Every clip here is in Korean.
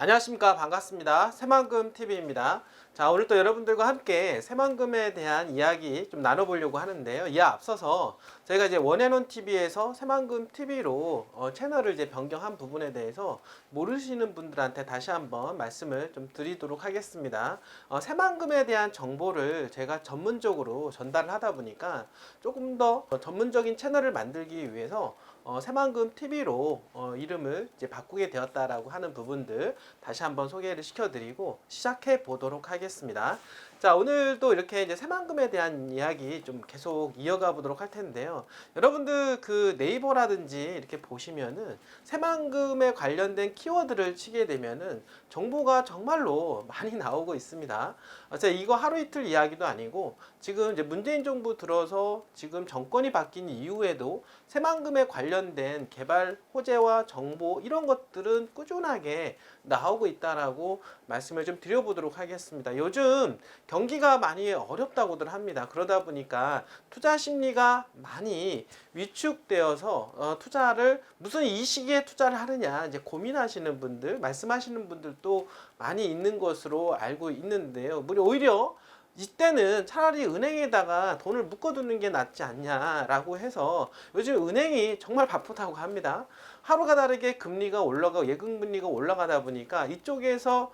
안녕하십니까. 반갑습니다. 새만금TV입니다. 자, 오늘 또 여러분들과 함께 새만금에 대한 이야기 좀 나눠보려고 하는데요. 이에 앞서서 저희가 이제 원앤원TV에서 새만금TV로 채널을 이제 변경한 부분에 대해서 모르시는 분들한테 다시 한번 말씀을 좀 드리도록 하겠습니다. 새만금에 대한 정보를 제가 전문적으로 전달을 하다 보니까 조금 더 전문적인 채널을 만들기 위해서 새만금TV로 이름을 이제 바꾸게 되었다라고 하는 부분들 다시 한번 소개를 시켜드리고 시작해 보도록 하겠습니다. 자, 오늘도 이렇게 이제 새만금에 대한 이야기 좀 계속 이어가 보도록 할 텐데요. 여러분들 그 네이버라든지 이렇게 보시면은 새만금에 관련된 키워드를 치게 되면은 정보가 정말로 많이 나오고 있습니다. 제가 이거 하루 이틀 이야기도 아니고 지금 이제 문재인 정부 들어서 지금 정권이 바뀐 이후에도 새만금에 관련된 개발 호재와 정보 이런 것들은 꾸준하게 나오고 있다라고 말씀을 좀 드려보도록 하겠습니다. 요즘 경기가 많이 어렵다고들 합니다. 그러다 보니까 투자 심리가 많이 위축되어서 투자를 무슨 이 시기에 투자를 하느냐 이제 고민하시는 분들, 말씀하시는 분들도 많이 있는 것으로 알고 있는데요. 오히려 이때는 차라리 은행에다가 돈을 묶어두는 게 낫지 않냐라고 해서 요즘 은행이 정말 바쁘다고 합니다. 하루가 다르게 금리가 올라가고 예금금리가 올라가다 보니까 이쪽에서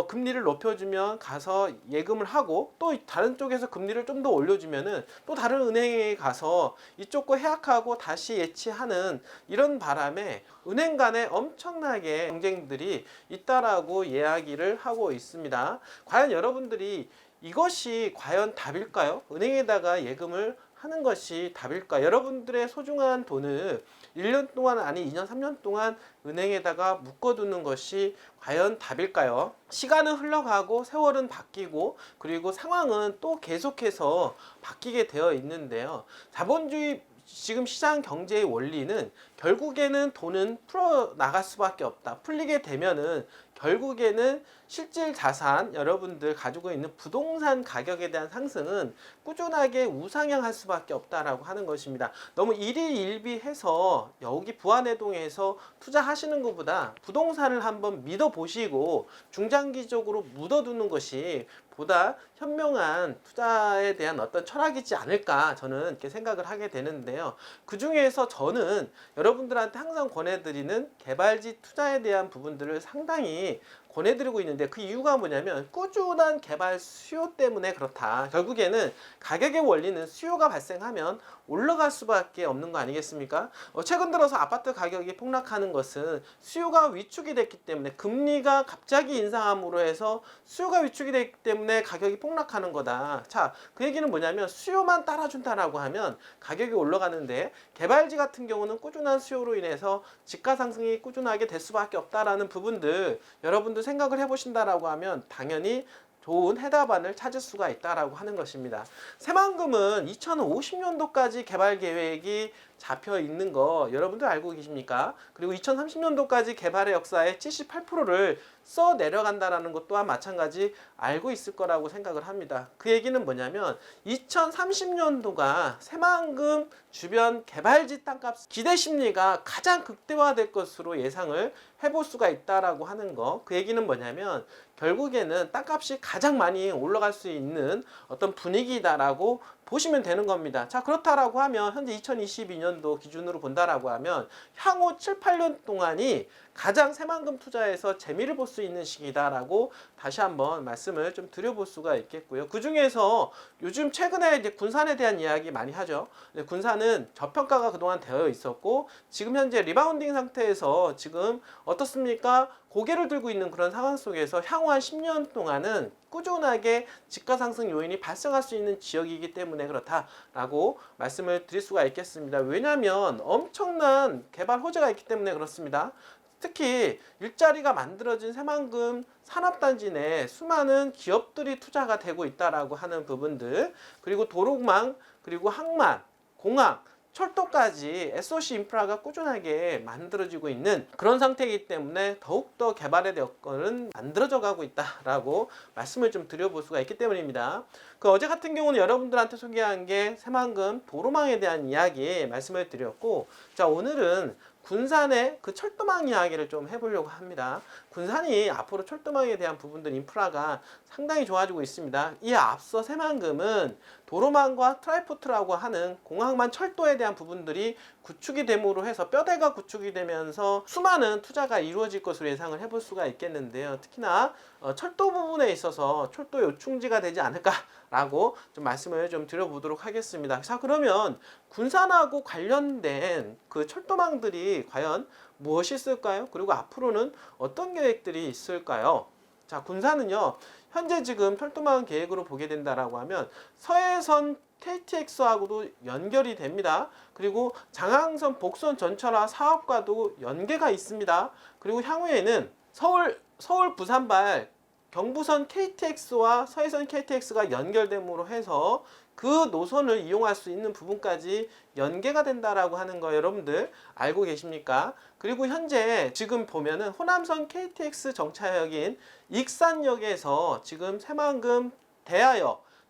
금리를 높여주면 가서 예금을 하고 또 다른 쪽에서 금리를 좀 더 올려주면은 또 다른 은행에 가서 이쪽 거 해약하고 다시 예치하는 이런 바람에 은행 간에 엄청나게 경쟁들이 있다라고 이야기를 하고 있습니다. 과연 여러분들이 이것이 과연 답일까요? 은행에다가 예금을 하는 것이 답일까? 여러분들의 소중한 돈을 1년 동안 아니 2년 3년 동안 은행에다가 묶어두는 것이 과연 답일까요? 시간은 흘러가고 세월은 바뀌고 그리고 상황은 또 계속해서 바뀌게 되어 있는데요. 자본주의 지금 시장 경제의 원리는 결국에는 돈은 풀어 나갈 수밖에 없다. 풀리게 되면은 결국에는 실질 자산 여러분들 가지고 있는 부동산 가격에 대한 상승은 꾸준하게 우상향할 수밖에 없다라고 하는 것입니다. 너무 일희일비해서 여기 부안해동에서 투자하시는 것보다 부동산을 한번 믿어보시고 중장기적으로 묻어두는 것이 보다 현명한 투자에 대한 어떤 철학이지 않을까 저는 이렇게 생각을 하게 되는데요. 그 중에서 저는 여러분들한테 항상 권해드리는 개발지 투자에 대한 부분들을 상당히 권해드리고 있는데 그 이유가 뭐냐면 꾸준한 개발 수요 때문에 그렇다. 결국에는 가격의 원리는 수요가 발생하면 올라갈 수밖에 없는 거 아니겠습니까? 최근 들어서 아파트 가격이 폭락하는 것은 수요가 위축이 됐기 때문에 금리가 갑자기 인상함으로 해서 수요가 위축이 됐기 때문에 가격이 폭락하는 거다. 자, 그 얘기는 뭐냐면 수요만 따라준다라고 하면 가격이 올라가는데 개발지 같은 경우는 꾸준한 수요로 인해서 집가 상승이 꾸준하게 될 수밖에 없다라는 부분들 여러분들 생각을 해보신다라고 하면 당연히 좋은 해답안을 찾을 수가 있다라고 하는 것입니다. 새만금은 2050년도까지 개발 계획이 잡혀 있는 거 여러분들 알고 계십니까? 그리고 2030년도까지 개발의 역사의 78%를 써 내려간다라는 것 또한 마찬가지 알고 있을 거라고 생각을 합니다. 그 얘기는 뭐냐면 2030년도가 새만금 주변 개발지 땅값 기대 심리가 가장 극대화될 것으로 예상을 해볼 수가 있다라고 하는 거. 그 얘기는 뭐냐면 결국에는 땅값이 가장 많이 올라갈 수 있는 어떤 분위기다라고 보시면 되는 겁니다. 자, 그렇다라고 하면 현재 2022년도 기준으로 본다라고 하면 향후 7, 8년 동안이 가장 새만금 투자에서 재미를 볼 수 있는 시기다라고 다시 한번 말씀을 좀 드려볼 수가 있겠고요. 그 중에서 요즘 최근에 이제 군산에 대한 이야기 많이 하죠. 군산은 저평가가 그동안 되어 있었고 지금 현재 리바운딩 상태에서 지금 어떻습니까? 고개를 들고 있는 그런 상황 속에서 향후 한 10년 동안은 꾸준하게 집가 상승 요인이 발생할 수 있는 지역이기 때문에 그렇다라고 말씀을 드릴 수가 있겠습니다. 왜냐하면 엄청난 개발 호재가 있기 때문에 그렇습니다. 특히 일자리가 만들어진 새만금 산업단지 내 수많은 기업들이 투자가 되고 있다라고 하는 부분들 그리고 도로망 그리고 항만 공항 철도까지 SOC 인프라가 꾸준하게 만들어지고 있는 그런 상태이기 때문에 더욱더 개발의 여건은 만들어져 가고 있다라고 말씀을 좀 드려볼 수가 있기 때문입니다. 그 어제 같은 경우는 여러분들한테 소개한 게 새만금 도로망에 대한 이야기 말씀을 드렸고 자 오늘은 군산의 그 철도망 이야기를 좀 해보려고 합니다. 군산이 앞으로 철도망에 대한 부분들 인프라가 상당히 좋아지고 있습니다. 이 앞서 새만금은 도로망과 트라이포트라고 하는 공항만 철도에 대한 부분들이 구축이 됨으로 해서 뼈대가 구축이 되면서 수많은 투자가 이루어질 것으로 예상을 해볼 수가 있겠는데요. 특히나 철도 부분에 있어서 철도 요충지가 되지 않을까라고 좀 말씀을 좀 드려보도록 하겠습니다. 자, 그러면 군산하고 관련된 그 철도망들이 과연 무엇이 있을까요? 그리고 앞으로는 어떤 계획들이 있을까요? 자, 군산은요, 현재 지금 철도망 계획으로 보게 된다라고 하면 서해선 KTX하고도 연결이 됩니다. 그리고 장항선 복선 전철화 사업과도 연계가 있습니다. 그리고 향후에는 서울 부산발 경부선 KTX와 서해선 KTX가 연결됨으로 해서 그 노선을 이용할 수 있는 부분까지 연계가 된다라고 하는 거 여러분들 알고 계십니까? 그리고 현재 지금 보면은 호남선 KTX 정차역인 익산역에서 지금 새만금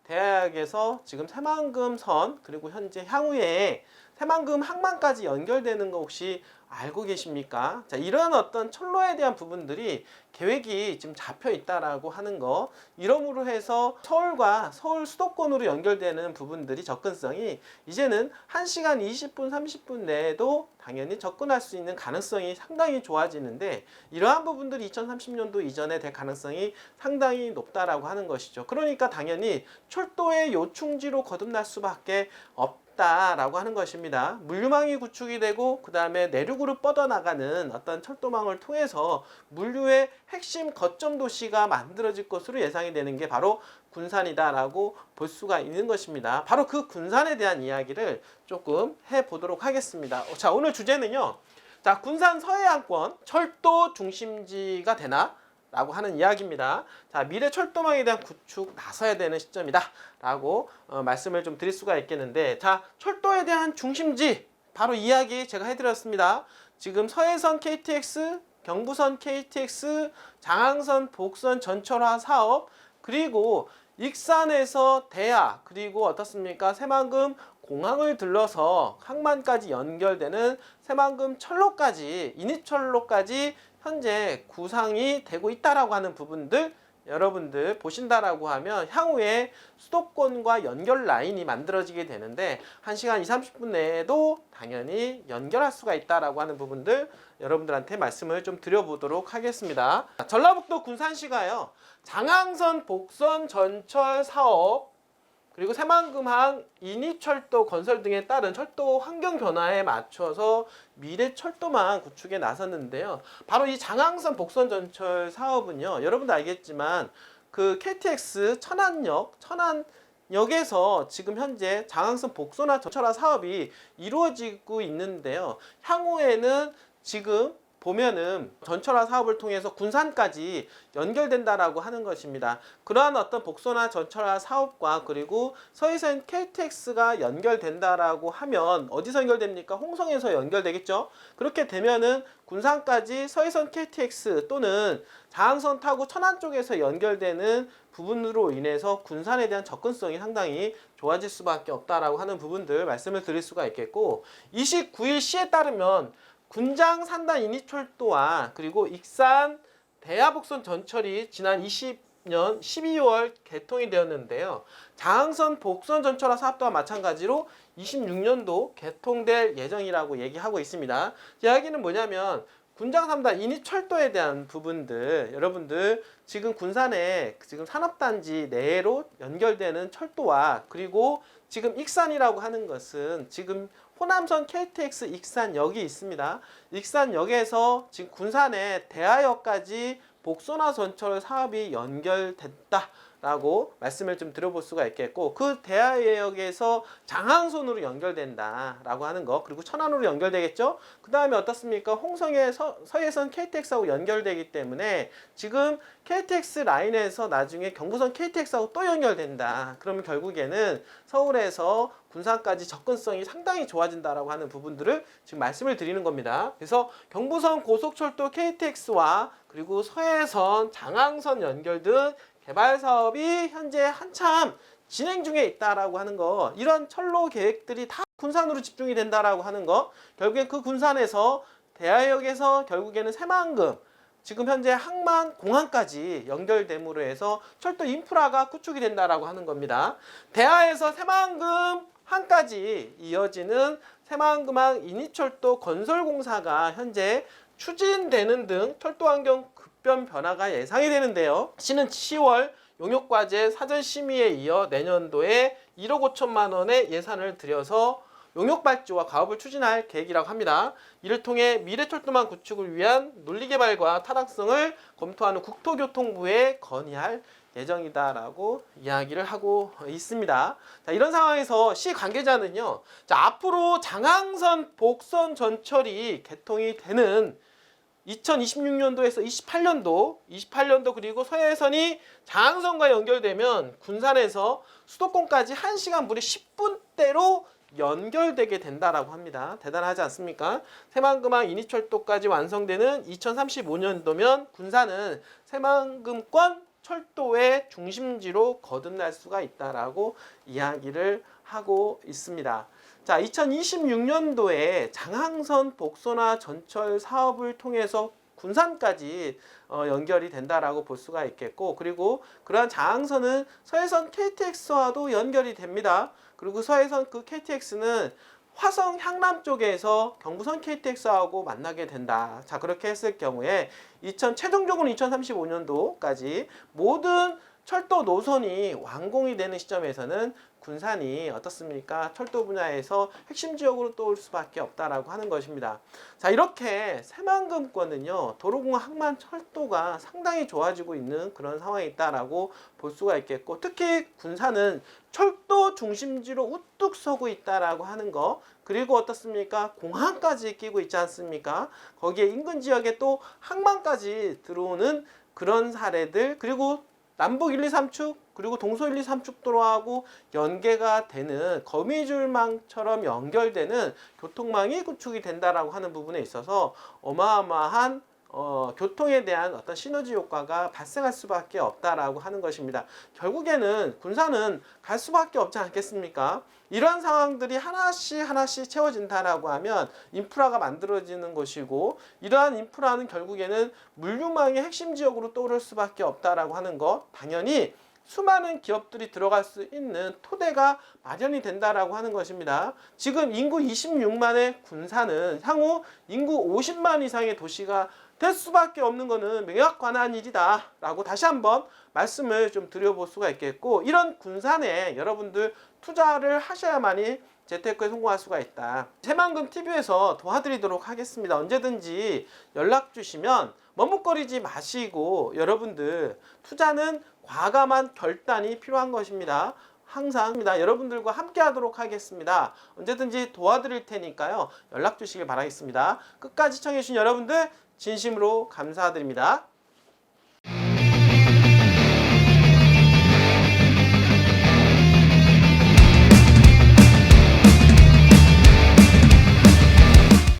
대하역에서 지금 새만금선 그리고 현재 향후에 새만금 항만까지 연결되는 거 혹시 알고 계십니까? 자, 이런 어떤 철로에 대한 부분들이 계획이 지금 잡혀 있다라고 하는 거, 이러므로 해서 서울과 서울 수도권으로 연결되는 부분들이 접근성이 이제는 1시간 20분, 30분 내에도 당연히 접근할 수 있는 가능성이 상당히 좋아지는데, 이러한 부분들이 2030년도 이전에 될 가능성이 상당히 높다라고 하는 것이죠. 그러니까 당연히 철도의 요충지로 거듭날 수밖에 없다라고 하는 것입니다. 물류망이 구축이 되고 그 다음에 내륙으로 뻗어나가는 어떤 철도망을 통해서 물류의 핵심 거점 도시가 만들어질 것으로 예상이 되는 게 바로 군산이다라고 볼 수가 있는 것입니다. 바로 그 군산에 대한 이야기를 조금 해보도록 하겠습니다. 자, 오늘 주제는요, 자, 군산 서해안권 철도 중심지가 되나? 라고 하는 이야기입니다. 자, 미래 철도망에 대한 구축 나서야 되는 시점이다 라고 말씀을 좀 드릴 수가 있겠는데, 자, 철도에 대한 중심지 바로 이야기 제가 해드렸습니다. 지금 서해선 KTX, 경부선 KTX, 장항선 복선 전철화 사업, 그리고 익산에서 대하, 그리고 어떻습니까? 새만금 공항을 들러서 항만까지 연결되는 새만금 철로까지, 인입철로까지 현재 구상이 되고 있다라고 하는 부분들 여러분들 보신다라고 하면 향후에 수도권과 연결 라인이 만들어지게 되는데 1시간 30분 내에도 당연히 연결할 수가 있다라고 하는 부분들 여러분들한테 말씀을 좀 드려보도록 하겠습니다. 전라북도 군산시가요, 장항선 복선 전철 사업, 그리고 새만금항 인이철도 건설 등에 따른 철도 환경 변화에 맞춰서 미래 철도망 구축에 나섰는데요. 바로 이 장항선 복선 전철 사업은요, 여러분도 알겠지만 그 KTX 천안역에서 지금 현재 장항선 복선화 전철화 사업이 이루어지고 있는데요. 향후에는 지금 보면은 전철화 사업을 통해서 군산까지 연결된다라고 하는 것입니다. 그러한 어떤 복선화 전철화 사업과 그리고 서해선 KTX가 연결된다라고 하면 어디서 연결됩니까? 홍성에서 연결되겠죠. 그렇게 되면은 군산까지 서해선 KTX 또는 장항선 타고 천안 쪽에서 연결되는 부분으로 인해서 군산에 대한 접근성이 상당히 좋아질 수밖에 없다라고 하는 부분들 말씀을 드릴 수가 있겠고, 29일 시에 따르면 군장 산단 인이철도와 그리고 익산 대하복선 전철이 지난 20년 12월 개통이 되었는데요. 장항선 복선 전철화 사업도와 마찬가지로 26년도 개통될 예정이라고 얘기하고 있습니다. 이야기는 뭐냐면 군장 3단 인이철도에 대한 부분들 여러분들 지금 군산에 지금 산업단지 내로 연결되는 철도와 그리고 지금 익산이라고 하는 것은 지금 호남선 KTX 익산역이 있습니다. 익산역에서 지금 군산의 대하역까지 복선화 전철 사업이 연결됐다라고 말씀을 좀 드려볼 수가 있겠고, 그 대하역에서 장항선으로 연결된다라고 하는 거, 그리고 천안으로 연결되겠죠. 그 다음에 어떻습니까? 홍성의 서해선 KTX하고 연결되기 때문에 지금 KTX 라인에서 나중에 경부선 KTX하고 또 연결된다. 그러면 결국에는 서울에서 군산까지 접근성이 상당히 좋아진다라고 하는 부분들을 지금 말씀을 드리는 겁니다. 그래서 경부선 고속철도 KTX와 그리고 서해선, 장항선 연결 등 개발 사업이 현재 한참 진행 중에 있다라고 하는 거, 이런 철로 계획들이 다 군산으로 집중이 된다라고 하는 거, 결국엔 그 군산에서 대하역에서 결국에는 새만금, 지금 현재 항만 공항까지 연결됨으로 해서 철도 인프라가 구축이 된다라고 하는 겁니다. 대하에서 새만금 항까지 이어지는 새만금항 인이철도 건설 공사가 현재 추진되는 등 철도 환경 급변 변화가 예상이 되는데요. 시는 10월 용역과제 사전 심의에 이어 내년도에 1억 5천만 원의 예산을 들여서 용역 발주와 가업을 추진할 계획이라고 합니다. 이를 통해 미래철도망 구축을 위한 논리개발과 타당성을 검토하는 국토교통부에 건의할 예정이다라고 이야기를 하고 있습니다. 자, 이런 상황에서 시 관계자는요, 자, 앞으로 장항선 복선 전철이 개통이 되는 2026년도에서 28년도 그리고 서해선이 장항선과 연결되면 군산에서 수도권까지 1시간 무려 10분대로 연결되게 된다라고 합니다. 대단하지 않습니까? 새만금항 인이철도까지 완성되는 2035년도면 군산은 새만금권 철도의 중심지로 거듭날 수가 있다라고 이야기를 하고 있습니다. 자, 2026년도에 장항선 복선화 전철 사업을 통해서 군산까지 연결이 된다라고 볼 수가 있겠고, 그리고 그러한 장항선은 서해선 KTX와도 연결이 됩니다. 그리고 서해선 그 KTX는 화성 향남 쪽에서 경부선 KTX하고 만나게 된다. 자, 그렇게 했을 경우에 최종적으로 2035년도까지 모든 철도 노선이 완공이 되는 시점에서는 군산이 어떻습니까? 철도 분야에서 핵심 지역으로 떠올 수밖에 없다라고 하는 것입니다. 자, 이렇게 새만금권은요, 도로공항 항만 철도가 상당히 좋아지고 있는 그런 상황이 있다라고 볼 수가 있겠고, 특히 군산은 철도 중심지로 우뚝 서고 있다라고 하는 거, 그리고 어떻습니까? 공항까지 끼고 있지 않습니까? 거기에 인근 지역에 또 항만까지 들어오는 그런 사례들, 그리고 남북 1, 2, 3축 그리고 동서 1, 2, 3축 도로하고 연계가 되는 거미줄망처럼 연결되는 교통망이 구축이 된다라고 하는 부분에 있어서 어마어마한 교통에 대한 어떤 시너지 효과가 발생할 수밖에 없다라고 하는 것입니다. 결국에는 군산은 갈 수밖에 없지 않겠습니까? 이러한 상황들이 하나씩 채워진다라고 하면 인프라가 만들어지는 것이고, 이러한 인프라는 결국에는 물류망의 핵심 지역으로 떠오를 수밖에 없다라고 하는 것, 당연히 수많은 기업들이 들어갈 수 있는 토대가 마련이 된다라고 하는 것입니다. 지금 인구 26만의 군산은 향후 인구 50만 이상의 도시가 될 수밖에 없는 것은 명확관한 일이다 라고 다시 한번 말씀을 좀 드려볼 수가 있겠고, 이런 군산에 여러분들 투자를 하셔야만이 재테크에 성공할 수가 있다. 새만금TV에서 도와드리도록 하겠습니다. 언제든지 연락 주시면 머뭇거리지 마시고, 여러분들 투자는 과감한 결단이 필요한 것입니다. 항상 여러분들과 함께 하도록 하겠습니다. 언제든지 도와드릴 테니까요, 연락 주시길 바라겠습니다. 끝까지 시청해주신 여러분들 진심으로 감사드립니다.